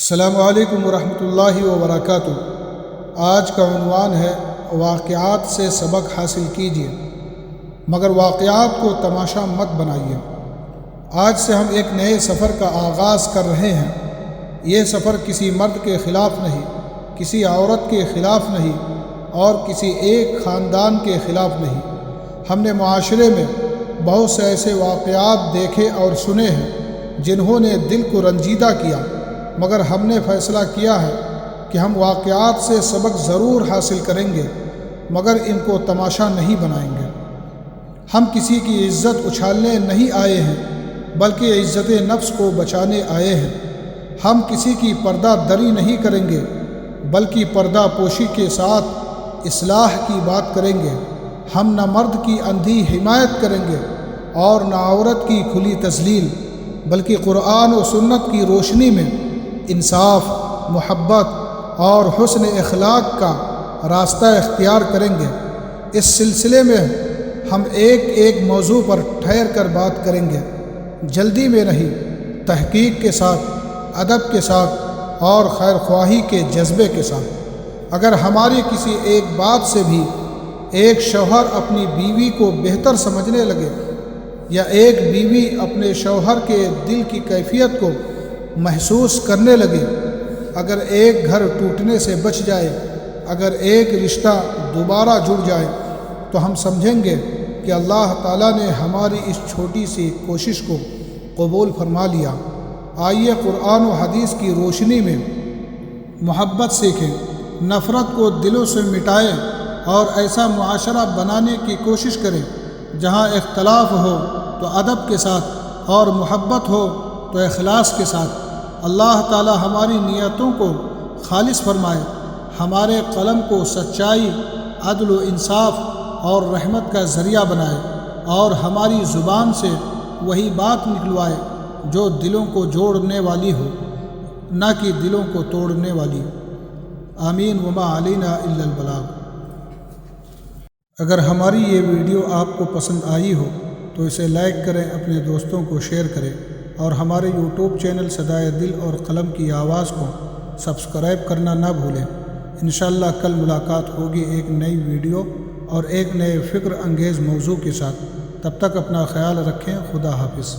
السلام علیکم ورحمۃ اللہ وبرکاتہ۔ آج کا عنوان ہے واقعات سے سبق حاصل کیجیے مگر واقعات کو تماشا مت بنائیے۔ آج سے ہم ایک نئے سفر کا آغاز کر رہے ہیں۔ یہ سفر کسی مرد کے خلاف نہیں، کسی عورت کے خلاف نہیں اور کسی ایک خاندان کے خلاف نہیں۔ ہم نے معاشرے میں بہت سے ایسے واقعات دیکھے اور سنے ہیں جنہوں نے دل کو رنجیدہ کیا، مگر ہم نے فیصلہ کیا ہے کہ ہم واقعات سے سبق ضرور حاصل کریں گے مگر ان کو تماشا نہیں بنائیں گے۔ ہم کسی کی عزت اچھالنے نہیں آئے ہیں بلکہ عزت نفس کو بچانے آئے ہیں۔ ہم کسی کی پردہ دری نہیں کریں گے بلکہ پردہ پوشی کے ساتھ اصلاح کی بات کریں گے۔ ہم نہ مرد کی اندھی حمایت کریں گے اور نہ عورت کی کھلی تذلیل، بلکہ قرآن و سنت کی روشنی میں انصاف، محبت اور حسن اخلاق کا راستہ اختیار کریں گے۔ اس سلسلے میں ہم ایک ایک موضوع پر ٹھہر کر بات کریں گے، جلدی میں نہیں، تحقیق کے ساتھ، ادب کے ساتھ اور خیر خواہی کے جذبے کے ساتھ۔ اگر ہماری کسی ایک بات سے بھی ایک شوہر اپنی بیوی کو بہتر سمجھنے لگے یا ایک بیوی اپنے شوہر کے دل کی کیفیت کو محسوس کرنے لگے، اگر ایک گھر ٹوٹنے سے بچ جائے، اگر ایک رشتہ دوبارہ جڑ جائے، تو ہم سمجھیں گے کہ اللہ تعالیٰ نے ہماری اس چھوٹی سی کوشش کو قبول فرما لیا۔ آئیے قرآن و حدیث کی روشنی میں محبت سیکھیں، نفرت کو دلوں سے مٹائیں اور ایسا معاشرہ بنانے کی کوشش کریں جہاں اختلاف ہو تو ادب کے ساتھ اور محبت ہو تو اخلاص کے ساتھ۔ اللہ تعالی ہماری نیتوں کو خالص فرمائے، ہمارے قلم کو سچائی، عدل و انصاف اور رحمت کا ذریعہ بنائے اور ہماری زبان سے وہی بات نکلوائے جو دلوں کو جوڑنے والی ہو، نہ کہ دلوں کو توڑنے والی۔ آمین وما علینا الا البلاغ۔ اگر ہماری یہ ویڈیو آپ کو پسند آئی ہو تو اسے لائک کریں، اپنے دوستوں کو شیئر کریں اور ہمارے یوٹیوب چینل صدائے دل اور قلم کی آواز کو سبسکرائب کرنا نہ بھولیں۔ انشاءاللہ کل ملاقات ہوگی ایک نئی ویڈیو اور ایک نئے فکر انگیز موضوع کے ساتھ۔ تب تک اپنا خیال رکھیں۔ خدا حافظ۔